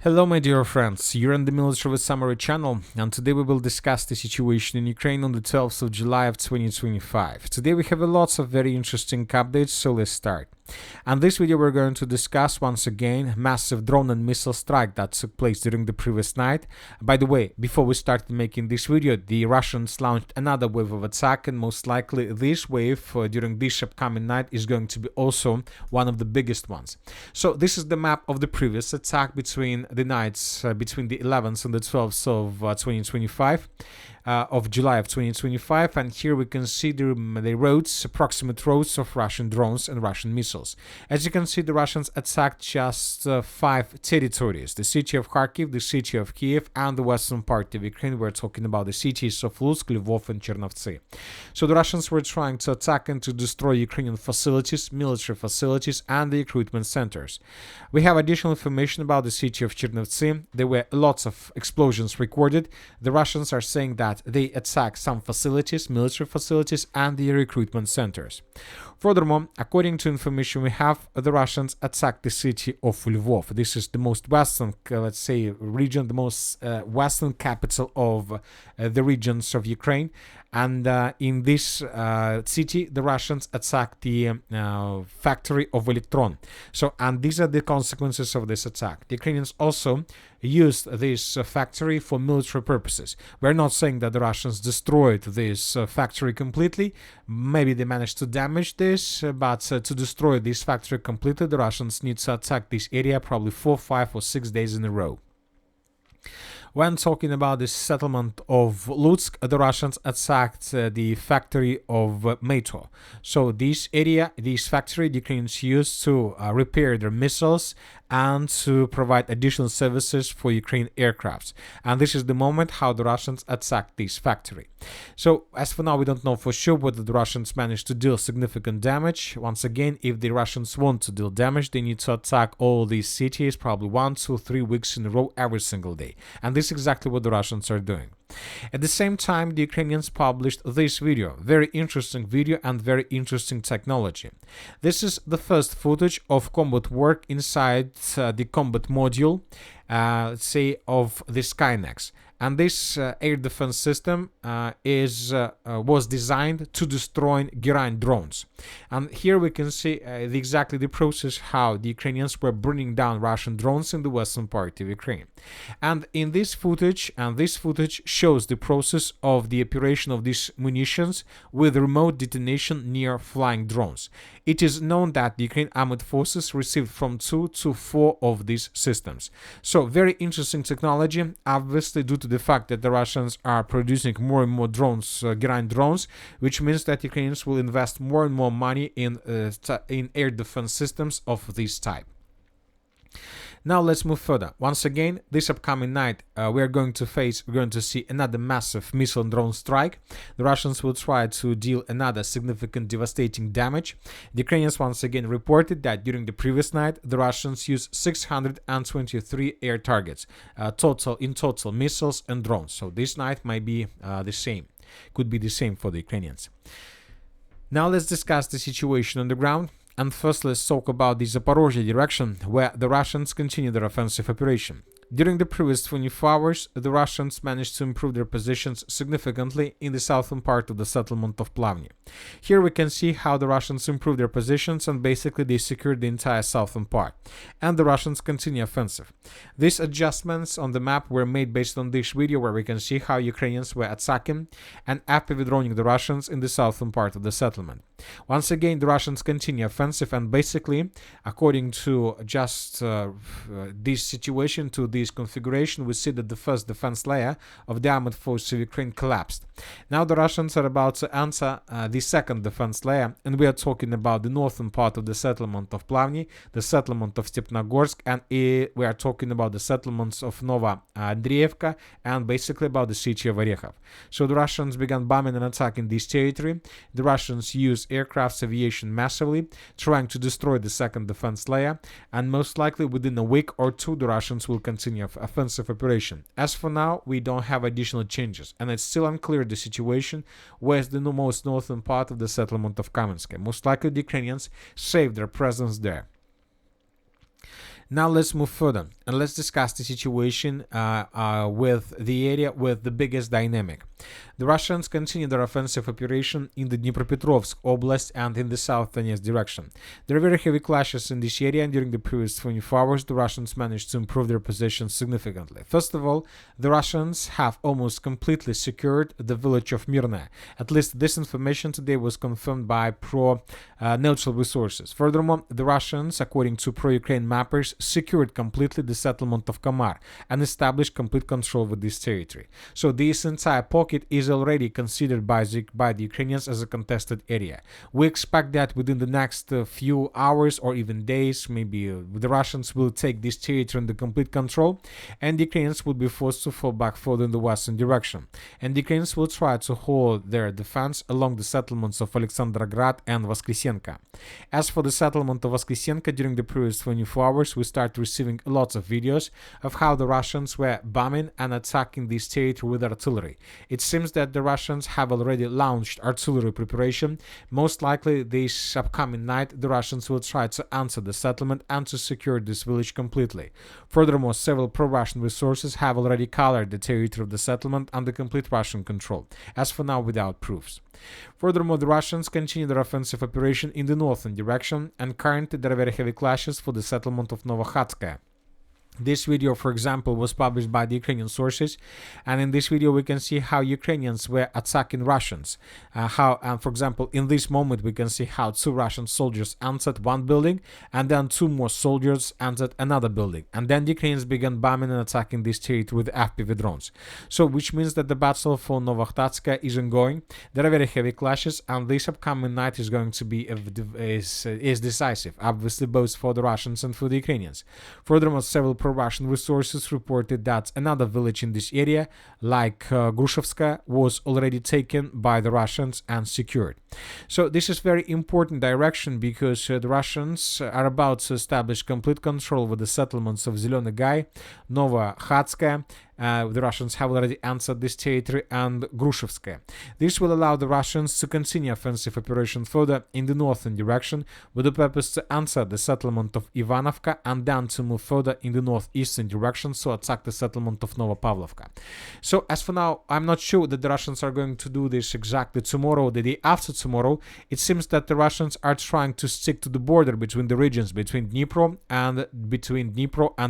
Hello my dear friends, you're on the Military Summary channel, and today we will discuss the situation in Ukraine on the 12th of July of 2025. Today we have lots of very interesting updates, so let's start. And this video we're going to discuss once again massive drone and missile strike that took place during the previous night. By the way, before we started making this video, the Russians launched another wave of attack, and most likely this wave during this upcoming night is going to be also one of the biggest ones. So this is the map of the previous attack between the nights between the 11th and the 12th of 2025. Of July of 2025, and here we can see the roads, approximate roads of Russian drones and Russian missiles. As you can see, the Russians attacked just 5 territories: the city of Kharkiv, the city of Kiev, and the western part of Ukraine. We're talking about the cities of Lutsk, Lvov, and Chernovtsi. So the Russians were trying to attack and to destroy Ukrainian facilities, military facilities, and the recruitment centers. We have additional information about the city of Chernovtsi. There were lots of explosions recorded. The Russians are saying that they attacked some facilities, military facilities, and the recruitment centers. Furthermore, according to information we have, the Russians attacked the city of Lvov. This is the most western, let's say, region, the most western capital of the regions of Ukraine. And in this city, the Russians attacked the factory of Electron. And these are the consequences of this attack. The Ukrainians also used this factory for military purposes. We're not saying that the Russians destroyed this factory completely. Maybe they managed to damage this, but to destroy this factory completely, the Russians need to attack this area probably 4, 5, or 6 days in a row. When talking about the settlement of Lutsk, the Russians attacked the factory of Metro. So this area, this factory, the Ukrainians used to repair their missiles and to provide additional services for Ukraine aircrafts. And this is the moment how the Russians attacked this factory. So as for now, we don't know for sure whether the Russians managed to deal significant damage. Once again, if the Russians want to deal damage, they need to attack all these cities probably 1, 2, 3 weeks in a row every single day. And this is exactly what the Russians are doing. At the same time, the Ukrainians published this video, very interesting video and very interesting technology. This is the first footage of combat work inside the combat module, let's say, of the Skynex. And this air defense system was designed to destroy Iran drones. And here we can see exactly the process how the Ukrainians were bringing down Russian drones in the western part of Ukraine. And in this footage, shows the process of the operation of these munitions with remote detonation near flying drones. It is known that the Ukraine armed forces received from 2 to 4 of these systems. So very interesting technology, obviously due to the fact that the Russians are producing more and more drones, Iran drones, which means that Ukrainians will invest more and more money in air defense systems of this type. Now let's move further. Once again, this upcoming night, we're going to see another massive missile and drone strike. The Russians will try to deal another significant devastating damage. The Ukrainians once again reported that during the previous night, the Russians used 623 air targets, in total missiles and drones. So this night might be the same, could be the same for the Ukrainians. Now let's discuss the situation on the ground. And first, let's talk about the Zaporizhzhia direction, where the Russians continue their offensive operation. During the previous 24 hours, the Russians managed to improve their positions significantly in the southern part of the settlement of Plavny. Here we can see how the Russians improved their positions, and basically they secured the entire southern part. And the Russians continue offensive. These adjustments on the map were made based on this video, where we can see how Ukrainians were attacking and after withdrawing the Russians in the southern part of the settlement. Once again, the Russians continue offensive, and basically, according to just this situation, to this configuration, we see that the first defense layer of the armed forces of Ukraine collapsed. Now the Russians are about to enter the second defense layer, and we are talking about the northern part of the settlement of Plavny, the settlement of Stepnogorsk, and we are talking about the settlements of Nova Andreevka, and basically about the city of Orekhov. So the Russians began bombing and attacking this territory. The Russians used aircraft aviation massively, trying to destroy the second defense layer, and most likely within a week or two the Russians will continue offensive operation. As for now, we don't have additional changes, and it's still unclear the situation west the most northern part of the settlement of Kamensk. Most likely the Ukrainians saved their presence there. Now let's move further and let's discuss the situation with the area with the biggest dynamic. The Russians continue their offensive operation in the Dnipropetrovsk Oblast and in the South Donetsk direction. There are very heavy clashes in this area, and during the previous 24 hours, the Russians managed to improve their position significantly. First of all, the Russians have almost completely secured the village of Mirne. At least this information today was confirmed by pro-neutral resources. Furthermore, the Russians, according to pro-Ukraine mappers, secured completely the settlement of Kamar and established complete control over this territory. So this entire pocket is already considered by the Ukrainians as a contested area. We expect that within the next few hours or even days, maybe the Russians will take this territory under complete control, and the Ukrainians will be forced to fall back further in the western direction. And the Ukrainians will try to hold their defense along the settlements of Alexandragrad and Voskresenka. As for the settlement of Voskresenka, during the previous 24 hours, we started receiving lots of videos of how the Russians were bombing and attacking this territory with artillery. It seems that the Russians have already launched artillery preparation. Most likely this upcoming night the Russians will try to answer the settlement and to secure this village completely. Furthermore, several pro-Russian resources have already colored the territory of the settlement under complete Russian control, as for now without proofs. Furthermore, the Russians continue their offensive operation in the northern direction, and currently there are very heavy clashes for the settlement of Novokhatskaya. This video, for example, was published by the Ukrainian sources, and in this video we can see how Ukrainians were attacking Russians. For example, in this moment we can see how two Russian soldiers entered one building, and then two more soldiers entered another building, and then the Ukrainians began bombing and attacking this territory with FPV drones. So, which means that the battle for Novokhatskaya is ongoing. There are very heavy clashes, and this upcoming night is going to be is decisive, obviously both for the Russians and for the Ukrainians. Furthermore, several pro-Russian resources reported that another village in this area, like Grushevska, was already taken by the Russians and secured. So this is very important direction because the Russians are about to establish complete control over the settlements of Zeleny Gai, Novokhatskaya. The Russians have already answered this territory, and Grushevskaya. This will allow the Russians to continue offensive operation further in the northern direction with the purpose to answer the settlement of Ivanovka and then to move further in the northeastern direction to attack the settlement of Novopavlovka. So as for now, I'm not sure that the Russians are going to do this exactly tomorrow or the day after tomorrow. It seems that the Russians are trying to stick to the border between the regions, between Dnipro and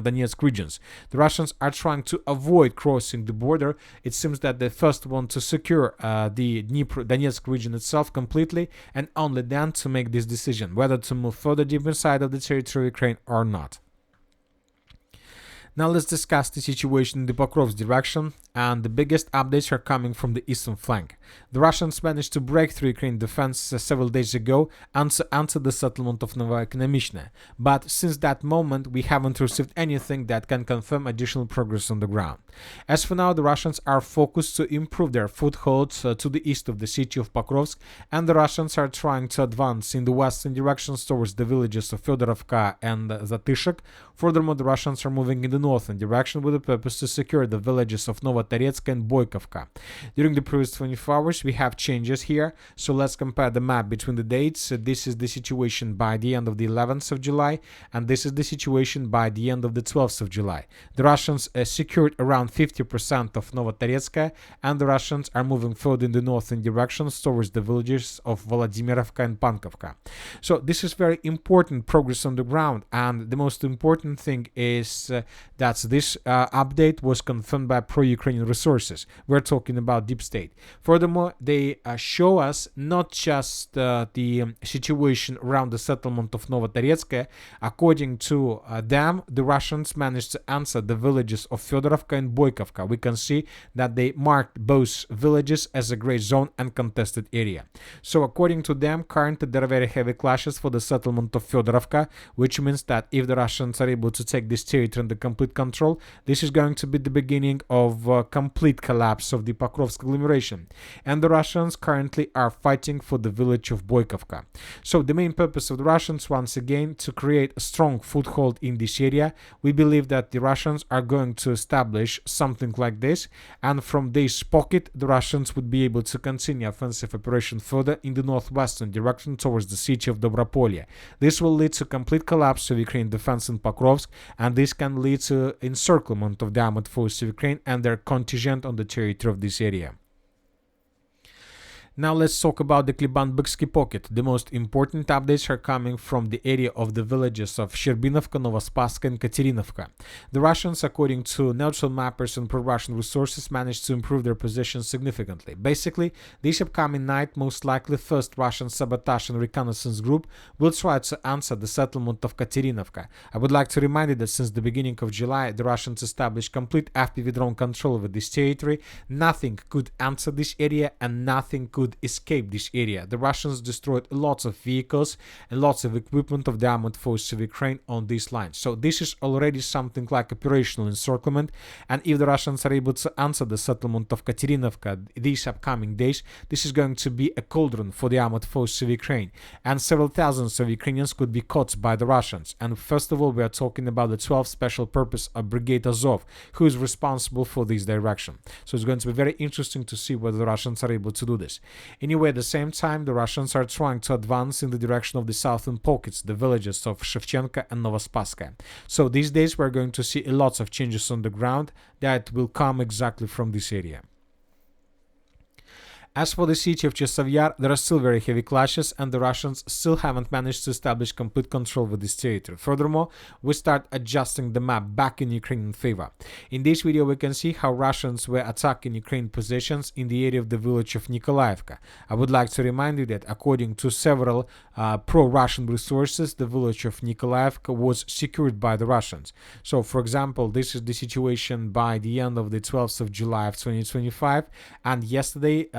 Donetsk regions. The Russians are trying to avoid crossing the border. It seems that they first want to secure the Donetsk region itself completely, and only then to make this decision whether to move further deep inside of the territory of Ukraine or not. Now let's discuss the situation in the Pokrovsk direction, and the biggest updates are coming from the eastern flank. The Russians managed to break through Ukraine defense several days ago and to enter the settlement of Novoekonomichne, but since that moment we haven't received anything that can confirm additional progress on the ground. As for now, the Russians are focused to improve their foothold to the east of the city of Pokrovsk, and the Russians are trying to advance in the western directions towards the villages of Fedorovka and Zatishek. Furthermore, the Russians are moving in the northern direction with the purpose to secure the villages of Novotoretsk and Boykovka. During the previous 24 hours, we have changes here, so let's compare the map between the dates. This is the situation by the end of the 11th of July, and this is the situation by the end of the 12th of July. The Russians secured around 50% of Novotoretsk, and the Russians are moving further in the northern directions towards the villages of Volodimirovka and Pankovka. So this is very important progress on the ground, and the most important thing is that this update was confirmed by pro-Ukrainian resources. We're talking about deep state. Furthermore, they show us not just the situation around the settlement of Novotoretsk. According to them, the Russians managed to answer the villages of Fedorovka and Boykovka. We can see that they marked both villages as a gray zone and contested area. So according to them, currently there are very heavy clashes for the settlement of Fedorovka, which means that if the Russians are able to take this territory under complete control, this is going to be the beginning of a complete collapse of the Pokrovsk agglomeration, and the Russians currently are fighting for the village of Boykovka. So the main purpose of the Russians, once again, to create a strong foothold in this area. We believe that the Russians are going to establish something like this, and from this pocket the Russians would be able to continue offensive operation further in the northwestern direction towards the city of Dobropolye. This will lead to complete collapse of Ukraine defense in Pokrovsk, and this can lead to encirclement of the armed forces of Ukraine and their contingent on the territory of this area. Now let's talk about the Kliban-Byksky pocket. The most important updates are coming from the area of the villages of Sherbinovka, Novospaska and Katerinovka. The Russians, according to neutral mappers and pro-Russian resources, managed to improve their position significantly. Basically, this upcoming night, most likely first Russian sabotage and reconnaissance group will try to answer the settlement of Katerinovka. I would like to remind you that since the beginning of July, the Russians established complete FPV drone control over this territory. Nothing could answer this area and nothing could escape this area. The Russians destroyed lots of vehicles and lots of equipment of the armed forces of Ukraine on these lines. So this is already something like operational encirclement, and if the Russians are able to answer the settlement of Katerinovka these upcoming days, this is going to be a cauldron for the armed forces of Ukraine, and several thousands of Ukrainians could be caught by the Russians. And first of all, we are talking about the 12th Special Purpose Brigade Azov, who is responsible for this direction. So it's going to be very interesting to see whether the Russians are able to do this. Anyway, at the same time, the Russians are trying to advance in the direction of the southern pockets, the villages of Shevchenka and Novospaska. So these days we're going to see lots of changes on the ground that will come exactly from this area. As for the city of Chasiv Yar, there are still very heavy clashes, and the Russians still haven't managed to establish complete control over this territory. Furthermore, we start adjusting the map back in Ukrainian favor. In this video, we can see how Russians were attacking Ukrainian positions in the area of the village of Nikolaevka. I would like to remind you that according to several pro-Russian resources, the village of Nikolaevka was secured by the Russians. So, for example, this is the situation by the end of the 12th of July of 2025, and yesterday,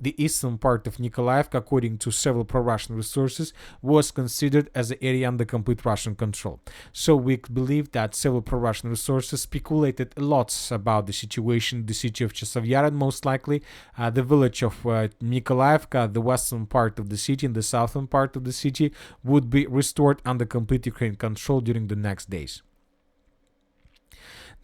the eastern part of Nikolaevka, according to several pro-Russian resources, was considered as an area under complete Russian control. So we believe that several pro-Russian resources speculated lots about the situation, the city of Chasiv Yar, and most likely the village of Nikolaevka, the western part of the city and the southern part of the city, would be restored under complete Ukrainian control during the next days.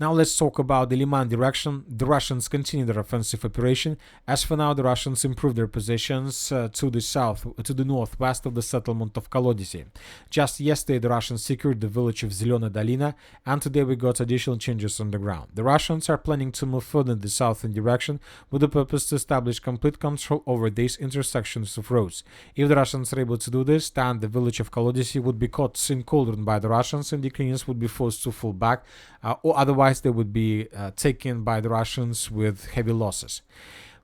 Now let's talk about the Liman direction. The Russians continue their offensive operation. As for now, the Russians improved their positions to the northwest of the settlement of Kolodisi. Just yesterday, the Russians secured the village of Zelena Dolina, and today we got additional changes on the ground. The Russians are planning to move further in the southern direction with the purpose to establish complete control over these intersections of roads. If the Russians are able to do this, then the village of Kolodisi would be caught in cauldron by the Russians, and the Ukrainians would be forced to fall back, or otherwise they would be taken by the Russians with heavy losses.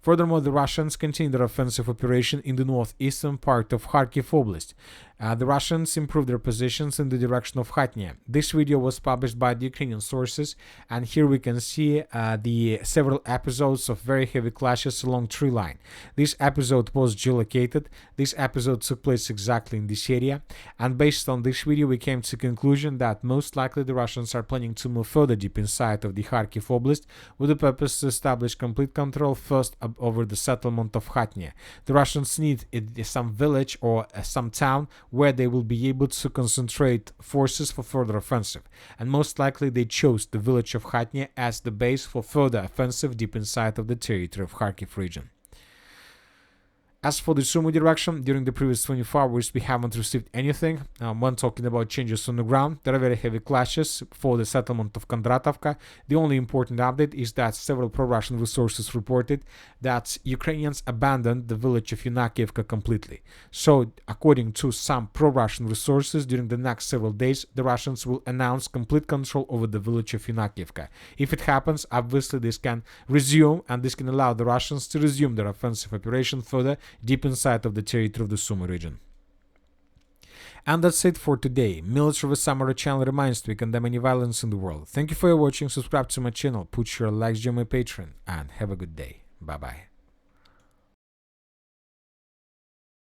Furthermore, the Russians continue their offensive operation in the northeastern part of Kharkiv Oblast. The Russians improved their positions in the direction of Khatnya. This video was published by the Ukrainian sources, and here we can see the several episodes of very heavy clashes along tree line. This episode was geolocated. This episode took place exactly in this area, and based on this video we came to the conclusion that most likely the Russians are planning to move further deep inside of the Kharkiv Oblast with the purpose to establish complete control first over the settlement of Khatnya. The Russians need some village or some town where they will be able to concentrate forces for further offensive, and most likely they chose the village of Khatnya as the base for further offensive deep inside of the territory of Kharkiv region. As for the Sumy direction, during the previous 24 hours, we haven't received anything. When talking about changes on the ground, there are very heavy clashes for the settlement of Kondratovka. The only important update is that several pro-Russian resources reported that Ukrainians abandoned the village of Yunakiivka completely. So, according to some pro-Russian resources, during the next several days, the Russians will announce complete control over the village of Yunakiivka. If it happens, obviously this can resume, and this can allow the Russians to resume their offensive operation further deep inside of the territory of the Sumy region. And that's it for today. Military Summary channel reminds to condemn any violence in the world. Thank you for watching, subscribe to my channel, put your likes, join my Patreon, and have a good day. Bye bye.